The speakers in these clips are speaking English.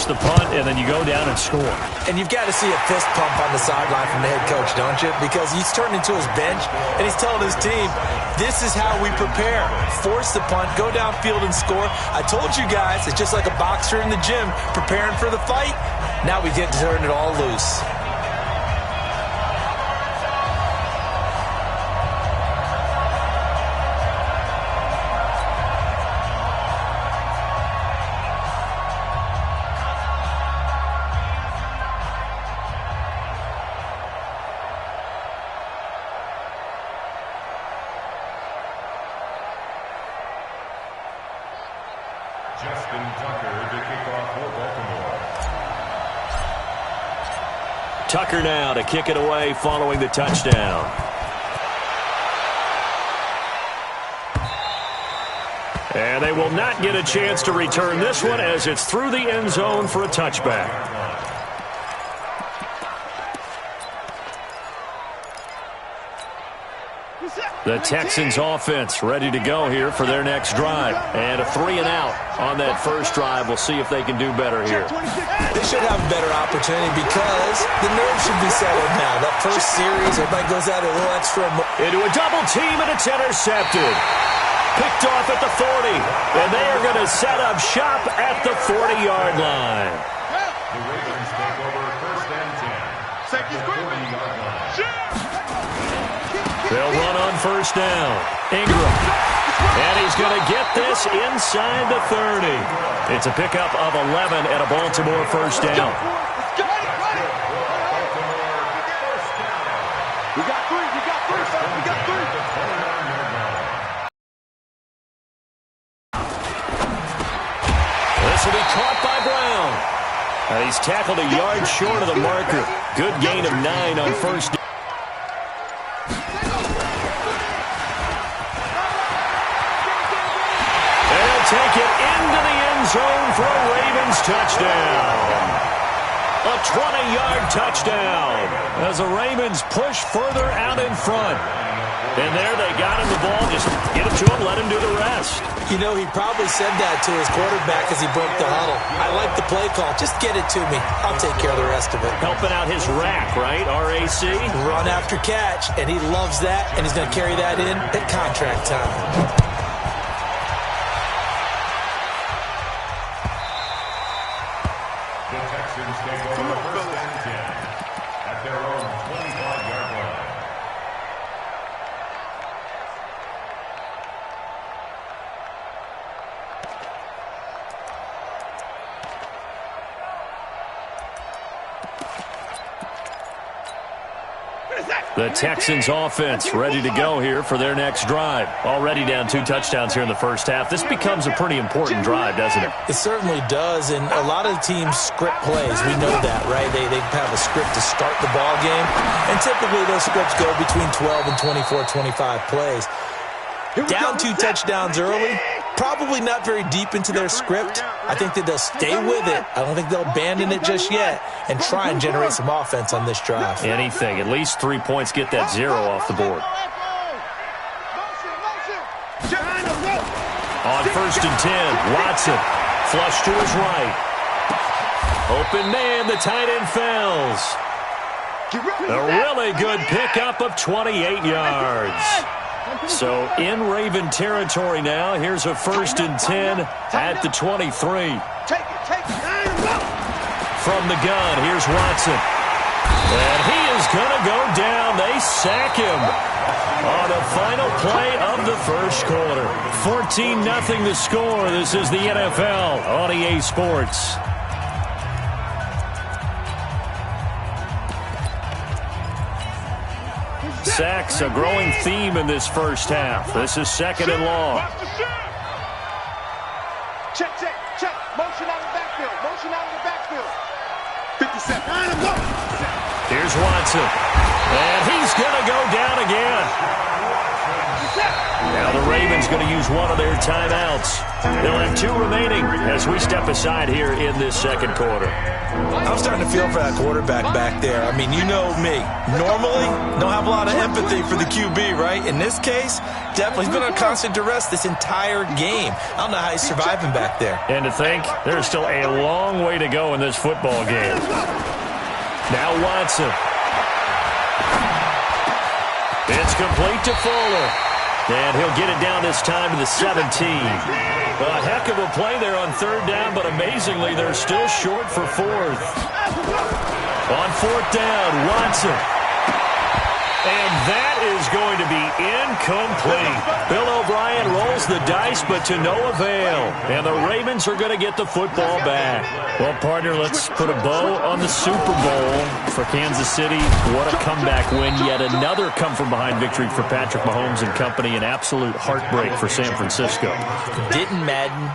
force the punt, and then you go down and score. And you've got to see a fist pump on the sideline from the head coach, don't you? Because he's turned into his bench, and he's telling his team, this is how we prepare. Force the punt, go downfield and score. I told you guys, it's just like a boxer in the gym preparing for the fight. Now we get to turn it all loose. Tucker now to kick it away following the touchdown. And they will not get a chance to return this one as it's through the end zone for a touchback. The Texans offense ready to go here for their next drive. And a 3-and-out on that first drive. We'll see if they can do better here. They should have a better opportunity because the nerves should be settled now. That first series, everybody goes out a little extra. Into a double team, and it's intercepted. Picked off at the 40. And they are going to set up shop at the 40-yard line. The Ravens take over first and 10. Safety's quick. They'll run on first down. Ingram. And he's going to get this inside the 30. It's a pickup of 11 and a Baltimore first down. We got three. This will be caught by Brown. He's tackled a yard short of the marker. Good gain of 9 on first down. Take it into the end zone for a Ravens touchdown. A 20-yard touchdown as the Ravens push further out in front. And there they got him the ball. Just get it to him, let him do the rest. You know, he probably said that to his quarterback as he broke the huddle. I like the play call. Just get it to me. I'll take care of the rest of it. Helping out his rack, right? RAC? Run after catch, and he loves that, and he's going to carry that in at contract time. The Texans offense ready to go here for their next drive. Already down 2 touchdowns here in the first half. This becomes a pretty important drive, doesn't it? It certainly does, and a lot of the teams script plays. We know that, right? They have a script to start the ball game, and typically those scripts go between 12 and 24, 25 plays. Down 2 touchdowns early, probably not very deep into their script. I think that they'll stay with it. I don't think they'll abandon it just yet and try and generate some offense on this drive. Anything. At least 3 points. Get that 0 off the board. On first and 10, Watson. Flush to his right. Open man, the tight end fells. A really good pickup of 28 yards. So in Raven territory now. Here's a first and 10 at the 23. From the gun, here's Watson. And he is going to go down. They sack him on the final play of the first quarter. 14-0 the score. This is the NFL on EA Sports. Sacks, a growing theme in this first half. This is second and long. Check. Motion out of the backfield. 50 seconds. Here's Watson. And he's going to go down again. Now the Ravens going to use one of their timeouts. They'll have 2 remaining as we step aside here in this second quarter. I'm starting to feel for that quarterback back there. I mean, you know me. Normally, don't have a lot of empathy for the QB, right? In this case, definitely. He's been on constant duress this entire game. I don't know how he's surviving back there. And to think, there's still a long way to go in this football game. Now Watson. It's complete to Fuller. And he'll get it down this time to the 17. A heck of a play there on 3rd down, but amazingly, they're still short for 4th. On 4th down, Watson. And that is going to be incomplete. Bill O'Brien rolls the dice, but to no avail. And the Ravens are going to get the football back. Well, partner, let's put a bow on the Super Bowl for Kansas City. What a comeback win. Yet another come-from-behind victory for Patrick Mahomes and company. An absolute heartbreak for San Francisco. Didn't Madden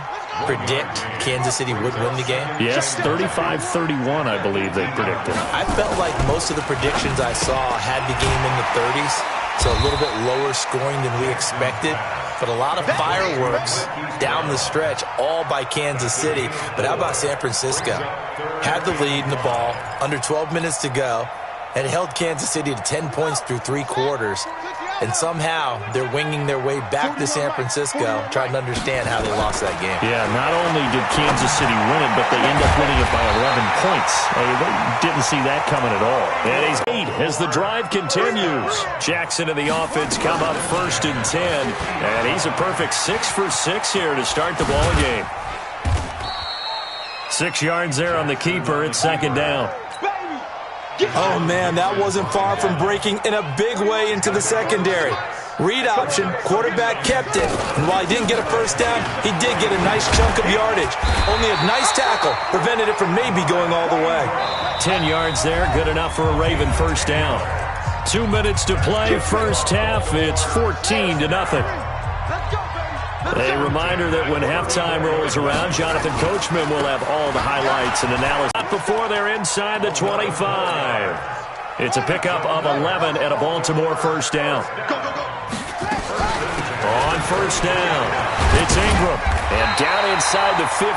predict Kansas City would win the game? Yes, 35-31, I believe they predicted. I felt like most of the predictions I saw had the game in the 30s, so a little bit lower scoring than we expected. But a lot of fireworks down the stretch, all by Kansas City. But how about San Francisco? Had the lead in the ball, under 12 minutes to go, and held Kansas City to 10 points through 3 quarters. And somehow they're winging their way back to San Francisco, trying to understand how they lost that game. Yeah, not only did Kansas City win it, but they end up winning it by 11 points. They didn't see that coming at all. And he's 8 as the drive continues. Jackson and the offense come up 1st and 10. And he's a perfect 6 for 6 here to start the ball game. 6 yards there on the keeper. It's 2nd down. Oh, man, that wasn't far from breaking in a big way into the secondary. Read option, quarterback kept it, and while he didn't get a 1st down, he did get a nice chunk of yardage. Only a nice tackle prevented it from maybe going all the way. 10 yards there, good enough for a Raven 1st down. 2 minutes to play, 1st half, it's 14-0. A reminder that when halftime rolls around, Jonathan Coachman will have all the highlights and analysis before they're inside the 25. It's a pickup of 11 at a Baltimore 1st down. On 1st down, it's Ingram. And down inside the 15,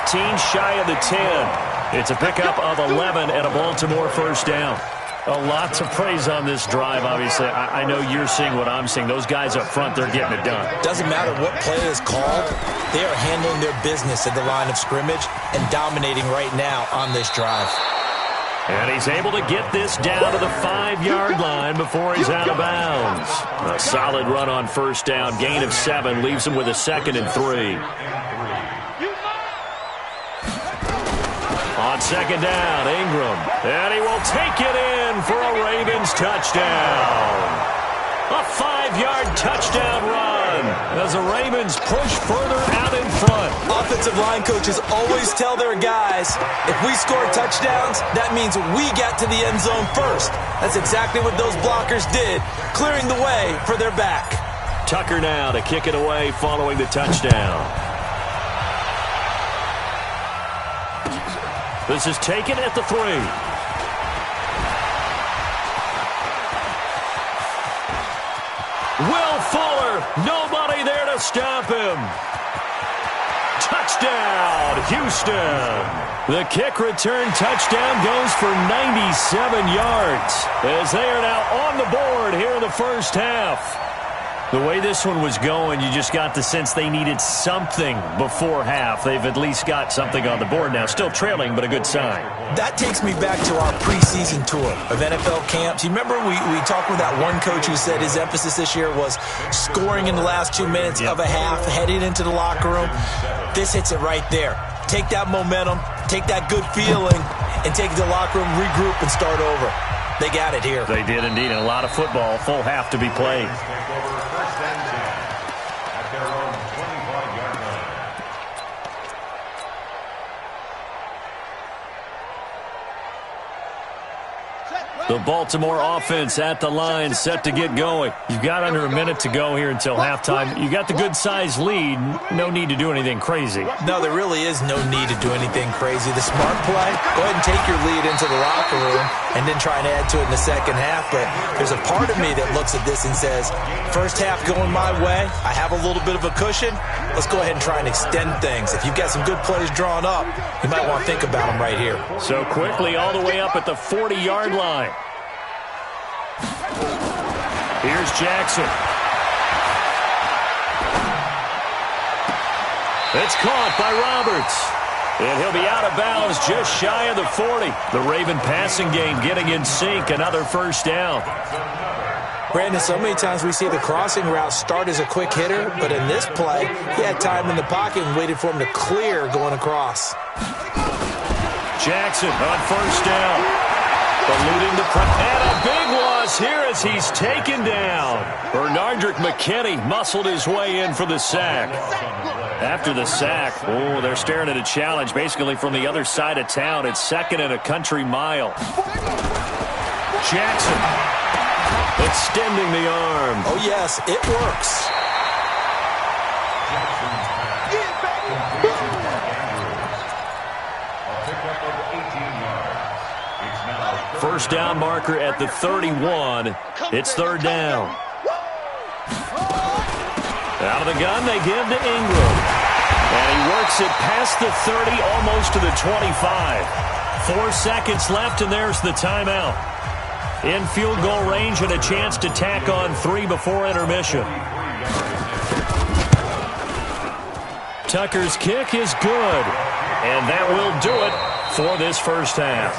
shy of the 10. It's a pickup of 11 at a Baltimore 1st down. A lot to praise on this drive, obviously. I know you're seeing what I'm seeing. Those guys up front, they're getting it done. Doesn't matter what play is called. They are handling their business at the line of scrimmage and dominating right now on this drive. And he's able to get this down to the 5-yard line before he's out of bounds. A solid run on 1st down. Gain of 7 leaves him with a 2nd and 3. On 2nd down, Ingram. And he will take it in for a Ravens touchdown. A 5-yard touchdown run as the Ravens push further out in front. Offensive line coaches always tell their guys, if we score touchdowns, that means we get to the end zone first. That's exactly what those blockers did, clearing the way for their back. Tucker now to kick it away following the touchdown. This is taken at the 3. Will Fuller, nobody there to stop him. Touchdown, Houston. The kick return touchdown goes for 97 yards as they are now on the board here in the 1st half. The way this one was going, you just got the sense they needed something before half. They've at least got something on the board now. Still trailing, but a good sign. That takes me back to our preseason tour of NFL camps. You remember we talked with that one coach who said his emphasis this year was scoring in the last 2 minutes of a half, heading into the locker room. This hits it right there. Take that momentum, take that good feeling, and take it to the locker room, regroup, and start over. They got it here. They did indeed, and a lot of football, full half to be played. The Baltimore offense at the line, set to get going. You've got under a minute to go here until halftime. You got the good-sized lead. No need to do anything crazy. No, there really is no need to do anything crazy. The smart play, go ahead and take your lead into the locker room and then try and add to it in the second half. But there's a part of me that looks at this and says, first half going my way, I have a little bit of a cushion. Let's go ahead and try and extend things. If you've got some good plays drawn up, you might want to think about them right here. So quickly all the way up at the 40-yard line. Here's Jackson. It's caught by Roberts. And he'll be out of bounds just shy of the 40. The Raven passing game getting in sync. Another first down. Brandon, so many times we see the crossing route start as a quick hitter, but in this play, he had time in the pocket and waited for him to clear going across. Jackson on first down. Eluding the press. And a big loss here as he's taken down. Bernardrick McKinney muscled his way in for the sack. After the sack, they're staring at a challenge basically from the other side of town. It's second and a country mile. Jackson extending the arm. Oh, yes, it works. First down marker at the 31. It's third down. Out of the gun, they give to Ingram. And he works it past the 30, almost to the 25. 4 seconds left, and there's the timeout. In field goal range and a chance to tack on 3 before intermission. Tucker's kick is good. And that will do it for this first half.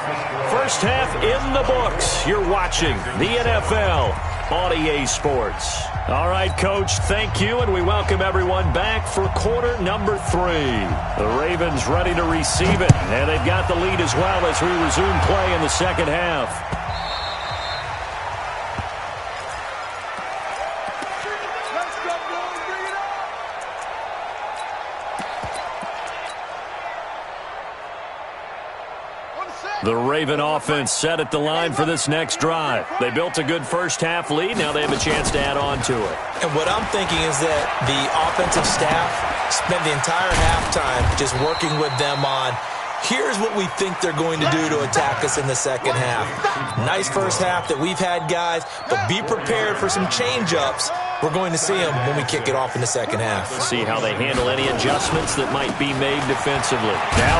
First half in the books. You're watching the NFL on EA Sports. All right, Coach, thank you, and we welcome everyone back for quarter number 3. The Ravens ready to receive it, and they've got the lead as well as we resume play in the second half. The Raven offense set at the line for this next drive. They built a good first-half lead. Now they have a chance to add on to it. And what I'm thinking is that the offensive staff spent the entire halftime just working with them on, here's what we think they're going to do to attack us in the second half. Nice first half that we've had, guys, but be prepared for some change-ups. We're going to see them when we kick it off in the second half. See how they handle any adjustments that might be made defensively. Now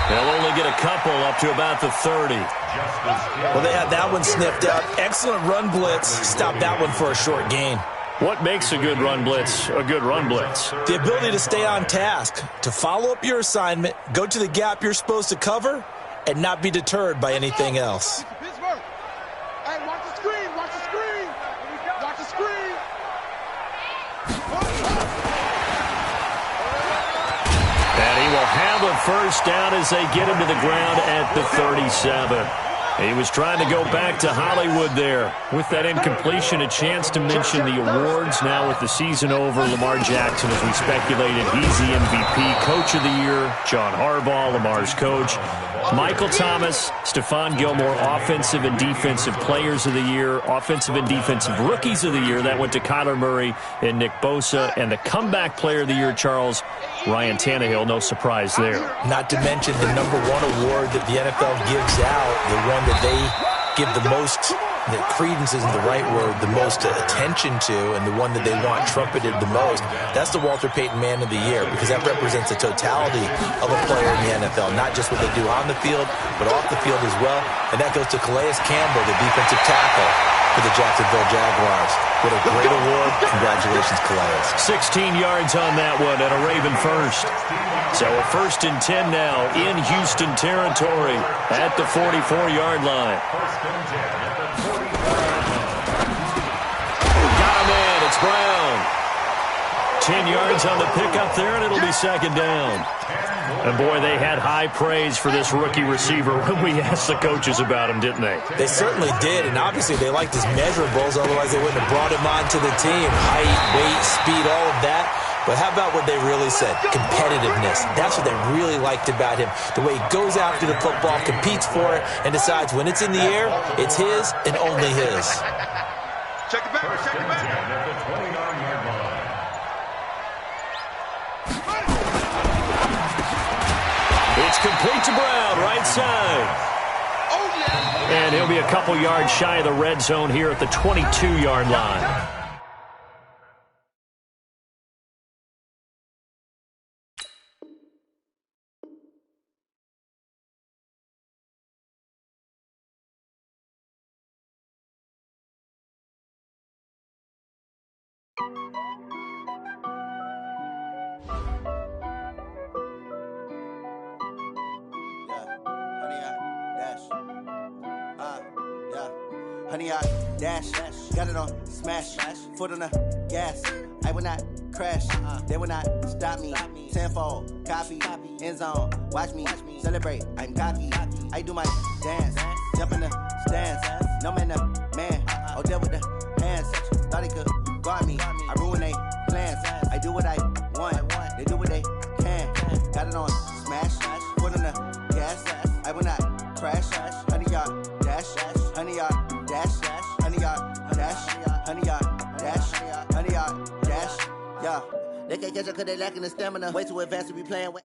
they'll only get a couple up to about the 30. Well, they had that one sniffed out. Excellent run blitz. Stop that one for a short gain. What makes a good run blitz a good run blitz? The ability to stay on task, to follow up your assignment, go to the gap you're supposed to cover, and not be deterred by anything else. Hey, watch the screen, watch the screen. Watch the screen. And he will have a first down as they get him to the ground at the 37. He was trying to go back to Hollywood there. With that incompletion, a chance to mention the awards. Now with the season over, Lamar Jackson, as we speculated, he's the MVP, Coach of the Year. John Harbaugh, Lamar's coach. Michael Thomas, Stephon Gilmore, Offensive and Defensive Players of the Year, Offensive and Defensive Rookies of the Year. That went to Kyler Murray and Nick Bosa. And the Comeback Player of the Year, Charles, Ryan Tannehill, no surprise there. Not to mention the #1 award that the NFL gives out, the one that they give the most, that credence isn't the right word, the most attention to, and the one that they want trumpeted the most. That's the Walter Payton Man of the Year, because that represents the totality of a player in the NFL, not just what they do on the field, but off the field as well. And that goes to Calais Campbell, the defensive tackle for the Jacksonville Jaguars. What a great award. Congratulations, Calais. 16 yards on that one and a Raven first. So a 1st and 10 now in Houston territory at the 44-yard line. Got him in. It's Brown. 10 yards on the pickup there, and it'll be second down. And, boy, they had high praise for this rookie receiver when we asked the coaches about him, didn't they? They certainly did, and obviously they liked his measurables, otherwise they wouldn't have brought him onto the team. Height, weight, speed, all of that. But how about what they really said? Competitiveness. That's what they really liked about him. The way he goes after the football, competes for it, and decides when it's in the air, it's his and only his. Check it back. Check it back. At the 29-yard line. It's complete to Brown, right side. Oh, yeah. And he'll be a couple yards shy of the red zone here at the 22-yard line. Honey, I dash, got it on smash, foot on the gas. I will not crash, they will not stop me. Tenfold, copy, end zone, watch me celebrate. I'm cocky, I do my dance, jump in the stands. No man, the man, I'll deal with the hands. Thought he could guard me, I ruin they plans. I do what I want, they do what they can. Got it on smash, foot on the gas. I will not crash, honey, y'all dash, honey, y'all dash, honey, y'all dash, honey, y'all dash, honey, y'all dash, yeah. They can't catch up cause they lacking the stamina. Way too advanced to be playing with.